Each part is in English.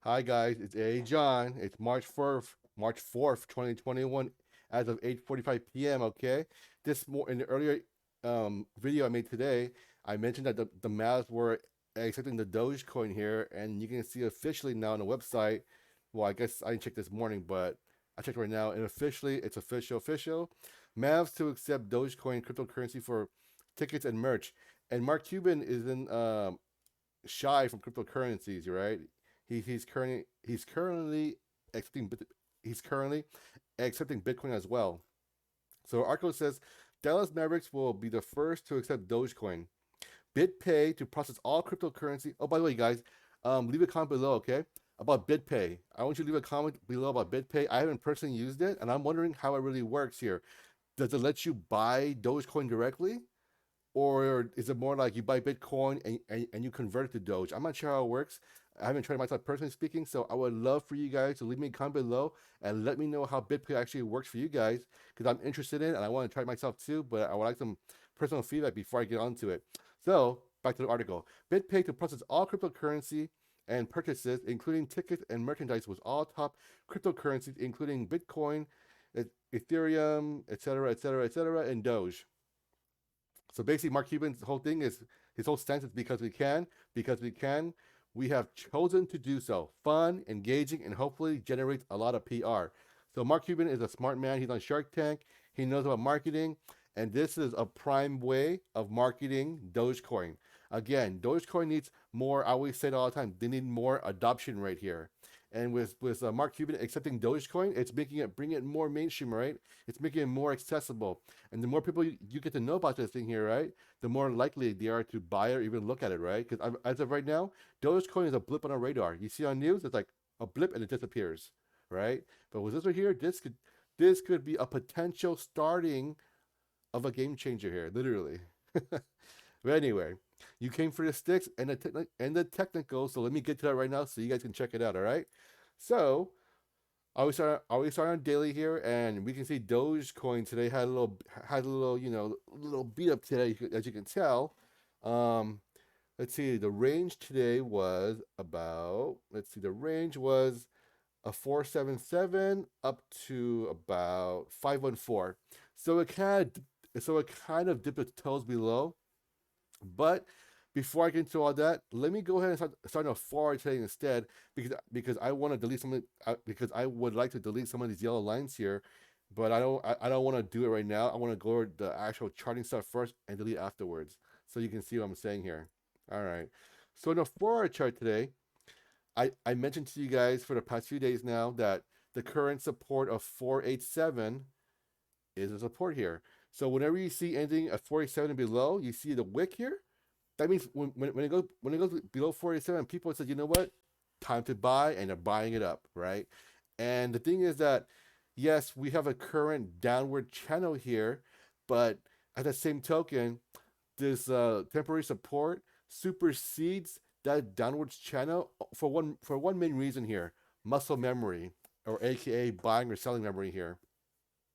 Hi guys, it's A John. It's March 4th, 2021 as of 8:45 p.m., okay? In the earlier video I made today, I mentioned that the Mavs were accepting the Dogecoin here, and you can see officially now on the website. Well, I guess I didn't check this morning, but I checked right now, and officially it's official. Mavs to accept Dogecoin cryptocurrency for tickets and merch. And Mark Cuban isn't shy from cryptocurrencies, right? He's currently accepting he's currently accepting Bitcoin as well. So our article says Dallas Mavericks will be the first to accept Dogecoin. BitPay to process all cryptocurrency. Oh, by the way, guys, leave a comment below, okay? About BitPay. I want you to leave a comment below about BitPay. I haven't personally used it, and I'm wondering how it really works here. Does it let you buy Dogecoin directly? Or is it more like you buy Bitcoin and you convert it to Doge? I'm not sure how it works. I haven't tried it myself personally speaking, so I would love for you guys to leave me a comment below and let me know how BitPay actually works for you guys because I'm interested in it and I want to try it myself too, but I would like some personal feedback before I get onto it. So, back to the article. BitPay to process all cryptocurrency and purchases, including tickets and merchandise, with all top cryptocurrencies, including Bitcoin, Ethereum, etc., and Doge. So basically, Mark Cuban's whole thing is his whole stance is because we can. We have chosen to do so. Fun, engaging, and hopefully generates a lot of PR. So Mark Cuban is a smart man. He's on Shark Tank. He knows about marketing, and this is a prime way of marketing Dogecoin. Again, Dogecoin needs more. I always say it all the time. They need more adoption rate here. And with Mark Cuban accepting Dogecoin, it's making it bring it more mainstream, right? It's making it more accessible. And the more people you get to know about this thing here, right, the more likely they are to buy or even look at it, right? Because as of right now, Dogecoin is a blip on our radar. You see on news, it's like a blip and it disappears, right? But with this right here, this could be a potential starting of a game changer here, literally. But anyway, you came for the sticks and the technical, so let me get to that right now so you guys can check it out. All right. So I always start on daily here, and we can see Dogecoin today had a little little beat up today, as you can tell. Um, let's see, the range today was about the range was a 477 up to about 514. So it kind of dipped its toes below, but before I get into all that, let me go ahead and start on a forward trading instead, because I want to delete some because I would like to delete some of these yellow lines here, but I don't want to do it right now. I want to go over the actual charting stuff first and delete afterwards, so you can see what I'm saying here. All right. So in the forward chart today, I mentioned to you guys for the past few days now that the current support of 487 is a support here. So whenever you see anything at 487 and below, you see the wick here. That means when it goes below 47, people said, you know what, time to buy, and they're buying it up, right? And the thing is that yes, we have a current downward channel here, but at the same token, this temporary support supersedes that downwards channel for one main reason here: muscle memory, or AKA buying or selling memory here.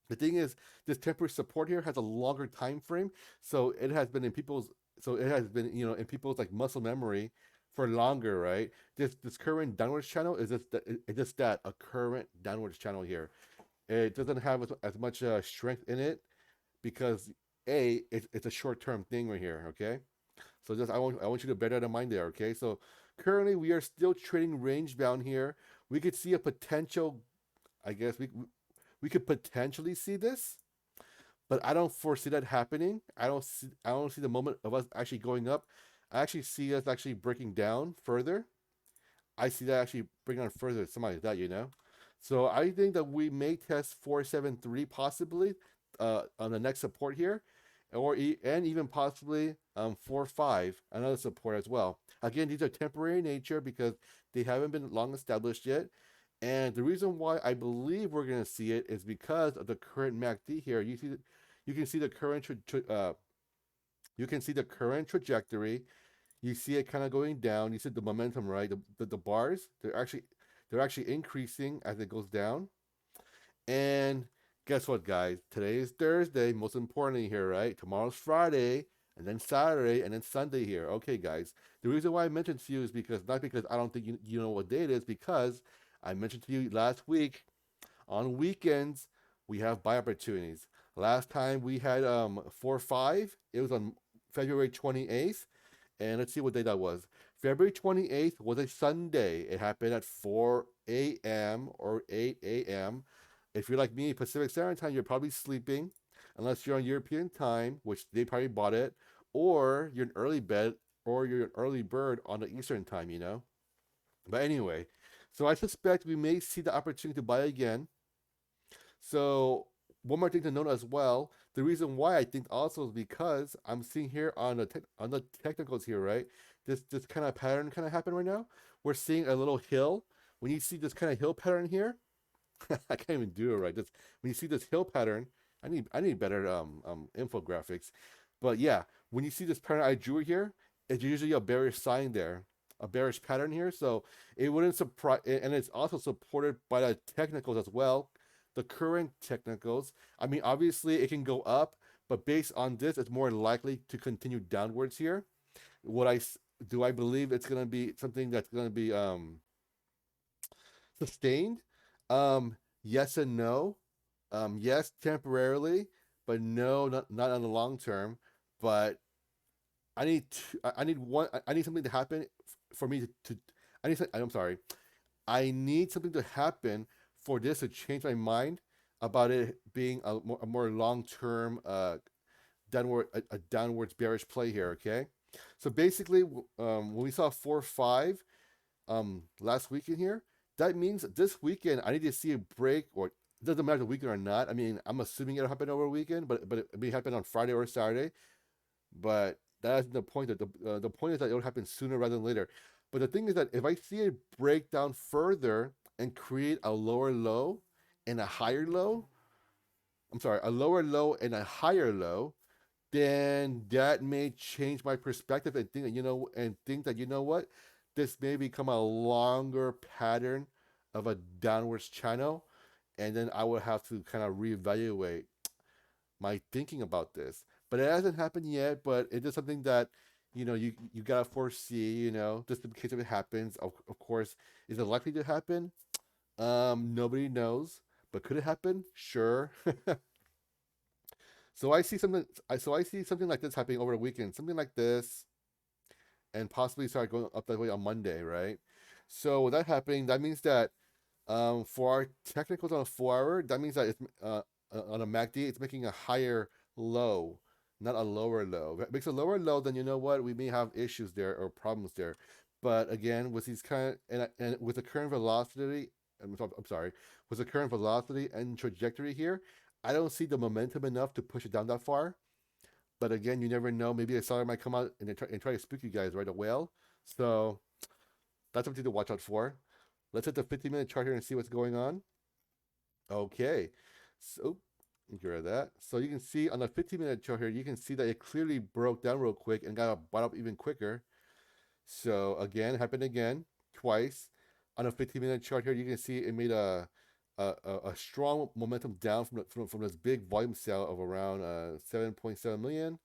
The thing is, this temporary support here has a longer time frame, so it has been in people's in people's like muscle memory for longer, right? This current downwards channel is just that, a current downwards channel here. It doesn't have as much strength in it because it's a short term thing right here. Okay, so just I want you to bear that in mind there. Okay, so currently we are still trading range bound here. We could see a potential. I guess we could potentially see this, but I don't foresee that happening. I don't see the moment of us actually going up. I actually see us actually breaking down further. I see that actually bringing on further, something like that. So I think that we may test 473 possibly on the next support here, and even possibly 4.5, another support as well. Again, these are temporary in nature because they haven't been long established yet. And the reason why I believe we're going to see it is because of the current MACD here. You can see the current trajectory. You see it kind of going down. You see the momentum, right? The bars, they're actually increasing as it goes down. And guess what, guys? Today is Thursday. Most importantly here, right? Tomorrow's Friday. and then Saturday, and then Sunday here. Okay, guys. The reason why I mentioned to you is because not because I don't think you know what day it is, because I mentioned to you last week on weekends we have buy opportunities. Last time we had 4-5. It was on February 28th, and let's see what day that was. February 28th was a Sunday. It happened at 4 a.m. or 8 a.m. If you're like me, Pacific Standard Time, you're probably sleeping, unless you're on European time, which they probably bought it, or you're an early bed, or you're an early bird on the Eastern time, you know? But anyway, so I suspect we may see the opportunity to buy again. So one more thing to note as well. The reason why I think also is because I'm seeing here on the technicals here, right? This kind of pattern kind of happen right now. We're seeing a little hill. When you see this kind of hill pattern here, I can't even do it right. This when you see this hill pattern, I need better infographics. But yeah, when you see this pattern I drew here, it's usually a bearish sign there, a bearish pattern here. So it wouldn't surprise, and it's also supported by the technicals as well, the current technicals. I mean, obviously it can go up, but based on this, it's more likely to continue downwards here. What I do I believe it's gonna be something that's gonna be sustained? Yes and no. Yes, temporarily, but no, not on the long term. But I need one. I need something to happen for me to I need. I'm sorry. I need something to happen for this to change my mind about it being a more long term a downwards bearish play here. Okay, so basically, when we saw 4-5 last weekend here, that means this weekend I need to see a break, or it doesn't matter the weekend or not. I mean, I'm assuming it'll happen over a weekend, but it may happen on Friday or Saturday. But that's the point. That the point is that it'll happen sooner rather than later. But the thing is that if I see it break down further and create a lower low and a higher low, I'm sorry, a lower low and a higher low, then that may change my perspective and think that you know what, this may become a longer pattern of a downwards channel, and then I will have to kind of reevaluate my thinking about this. But it hasn't happened yet. But it is something that you gotta foresee. Just in case if it happens. Of course, is it likely to happen? Nobody knows. But could it happen? Sure. So I see something. So I see something like this happening over the weekend. Something like this, and possibly start going up that way on Monday, right? So with that happening, that means that for our technicals on a 4 hour, that means that it's on a MACD, it's making a higher low, not a lower low. If it makes a lower low, then you know what, we may have issues there or problems there. But again, with these and with the current velocity, I'm sorry, with the current velocity and trajectory here, I don't see the momentum enough to push it down that far. But again, you never know. Maybe a seller might come out and try to spook you guys, right? A whale. So that's something to watch out for. Let's hit the 50-minute chart here and see what's going on. Okay. So get rid of that. So you can see on the 15-minute chart here, you can see that it clearly broke down real quick and got bought up even quicker. So again, happened again, twice. On a 15-minute chart here, you can see it made a strong momentum down from this big volume sale of around 7.7 million,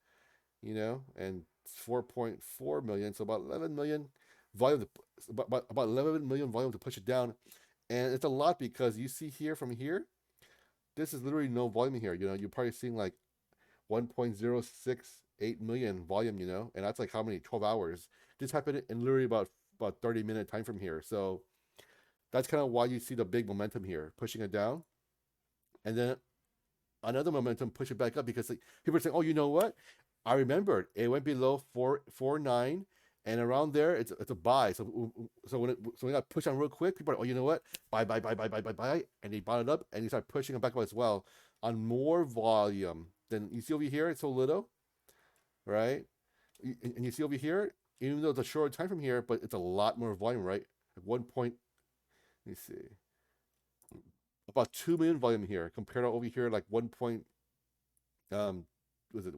and 4.4 million, so about 11 million volume, about 11 million volume to push it down. And it's a lot because you see here from here, this is literally no volume here. You're probably seeing like 1.068 million volume, and that's like how many? 12 hours. This happened in literally about 30-minute time from here. So that's kind of why you see the big momentum here, pushing it down. And then another momentum push it back up because like, people are saying, oh, you know what? I remembered it went below 449, and around there it's a buy. So when it got pushed on real quick, people are, oh, you know what? Buy, and they bought it up and you start pushing it back up as well on more volume. Then you see over here, it's so little, right? And you see over here, even though it's a short time from here, but it's a lot more volume, right? Like let me see, about 2 million volume here compared to over here, like was it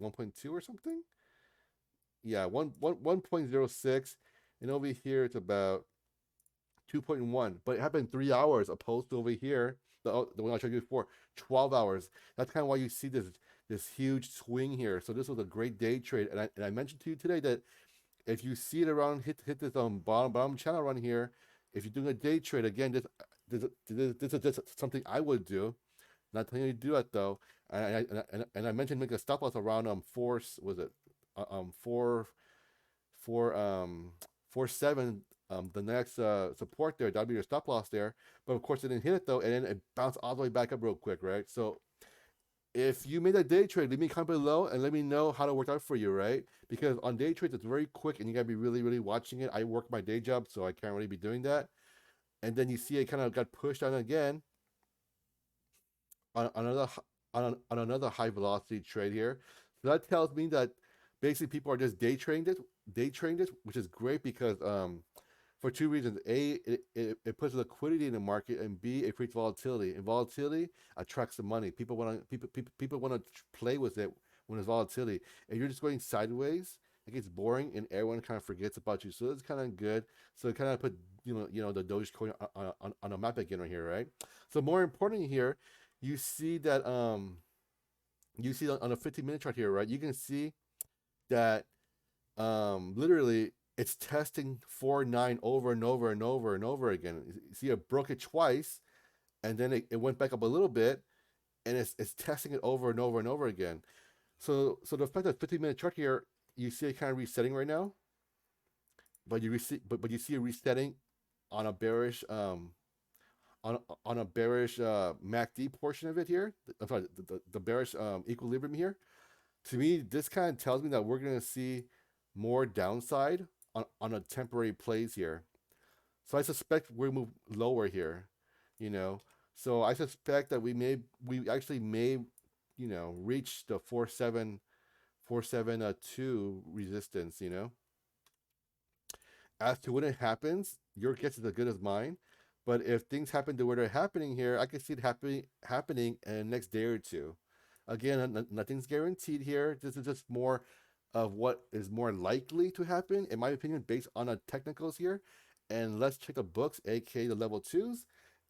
1.2 or something? Yeah, 1.06, and over here it's about 2.1. But it happened in 3 hours, opposed to over here the one I showed you before, 12 hours. That's kind of why you see this huge swing here. So this was a great day trade, and I mentioned to you today that if you see it around hit this bottom channel around here, if you're doing a day trade again, this is just something I would do. Not telling you to do it though. And I mentioned make a stop loss around four was it four four 4.7 the next support there. That'd be your stop loss there. But of course it didn't hit it though, and then it bounced all the way back up real quick, right? So if you made a day trade, leave me a comment below and let me know how it worked out for you, right? Because on day trades, it's very quick and you gotta be really, really watching it. I work my day job, so I can't really be doing that. And then you see it kind of got pushed on again on another on another high velocity trade here. So that tells me that basically people are just day trading this, which is great because for two reasons. A, it puts liquidity in the market, and B, it creates volatility. And volatility attracts the money. People want to play with it when there's volatility. If you're just going sideways, it gets boring, and everyone kind of forgets about you. So it's kind of good. So it kind of put the Dogecoin on a map again right here, right? So more importantly here, you see that you see on a 15-minute chart here, right? You can see that literally it's testing 4.9 over and over and over and over again. You see, it broke it twice, and then it went back up a little bit, and it's testing it over and over and over again. So the fact that 15-minute chart here, you see it kind of resetting right now, but you see it resetting on a bearish on a bearish MACD portion of it here. I'm sorry, the bearish equilibrium here. To me, this kind of tells me that we're going to see more downside on a temporary plays here. So I suspect we'll move lower here, you know. So I suspect that we actually may, reach the 4.7 resistance, As to when it happens, your guess is as good as mine. But if things happen to where they're happening here, I can see it happening in the next day or two. Again, nothing's guaranteed here. This is just more of what is more likely to happen, in my opinion, based on the technicals here. And let's check the books, aka the level twos.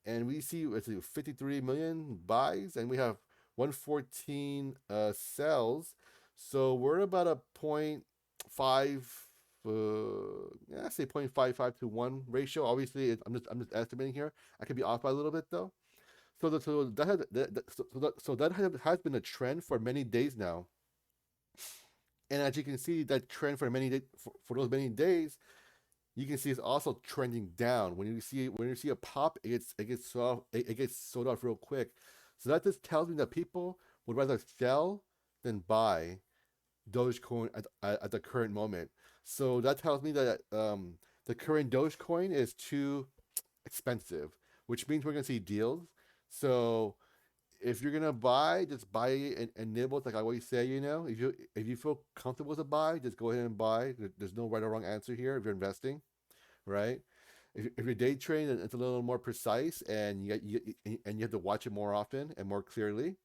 And we see it's 53 million buys, and we have 114 sells. So we're about a 0.5, I say 0.55 to 1 ratio. Obviously, I'm just estimating here. I could be off by a little bit though. So that has been a trend for many days now. And as you can see, that trend for for those many days, you can see it's also trending down. When you see a pop, it gets sold off real quick. So that just tells me that people would rather sell than buy Dogecoin at the current moment. So that tells me that the current Dogecoin is too expensive, which means we're gonna see deals. So if you're gonna buy, just buy and nibble. Like I always say, if you feel comfortable to buy, just go ahead and buy. There's no right or wrong answer here if you're investing, right? If you're day trading, it's a little more precise, and you have to watch it more often and more clearly.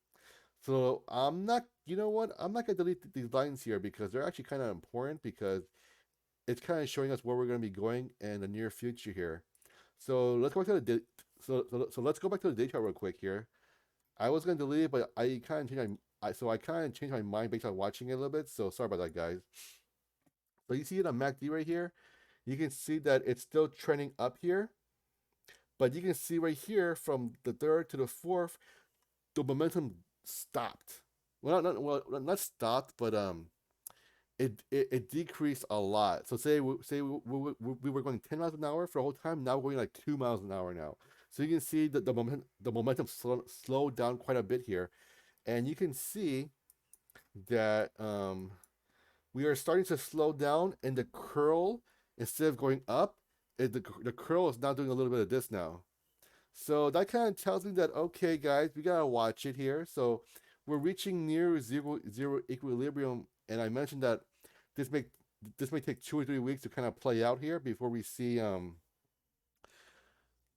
So I'm not, I'm not gonna delete these lines here because they're actually kind of important because it's kind of showing us where we're gonna be going in the near future here. So let's go back to the so let's go back to the day chart real quick here. I was gonna delete it, but I kind of changed my mind based on watching it a little bit. So sorry about that, guys. So you see it on MACD right here. You can see that it's still trending up here, but you can see right here from the third to the fourth, the momentum stopped. Not stopped, but it decreased a lot. So say we were going 10 miles an hour for the whole time. Now we're going like 2 miles an hour now. So you can see that the momentum slowed down quite a bit here, and you can see that we are starting to slow down, and the curl, instead of going up, the curl is now doing a little bit of this now. So that kind of tells me that, okay, guys, we gotta watch it here. So we're reaching near zero equilibrium, and I mentioned that this may take 2 or 3 weeks to kind of play out here before we see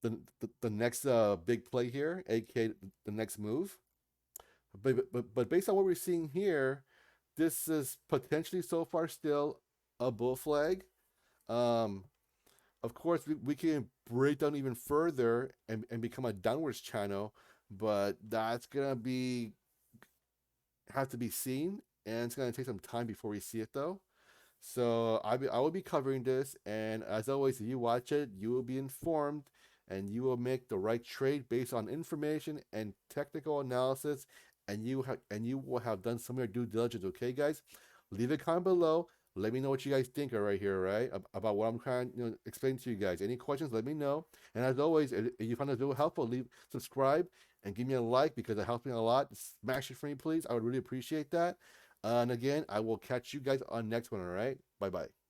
the next big play here, aka the next move. But based on what we're seeing here, this is potentially so far still a bull flag. Of course, we can break down even further and become a downwards channel, but that's gonna be have to be seen, and it's gonna take some time before we see it though. So I will be covering this, and as always, if you watch it, you will be informed, and you will make the right trade based on information and technical analysis, and you will have done some of your due diligence. Okay, guys, leave a comment below. Let me know what you guys think right here, right, about what I'm trying to explain to you guys. Any questions? Let me know. And as always, if you find this video helpful, subscribe and give me a like because it helps me a lot. Smash it for me, please. I would really appreciate that. And again, I will catch you guys on next one. All right. Bye bye.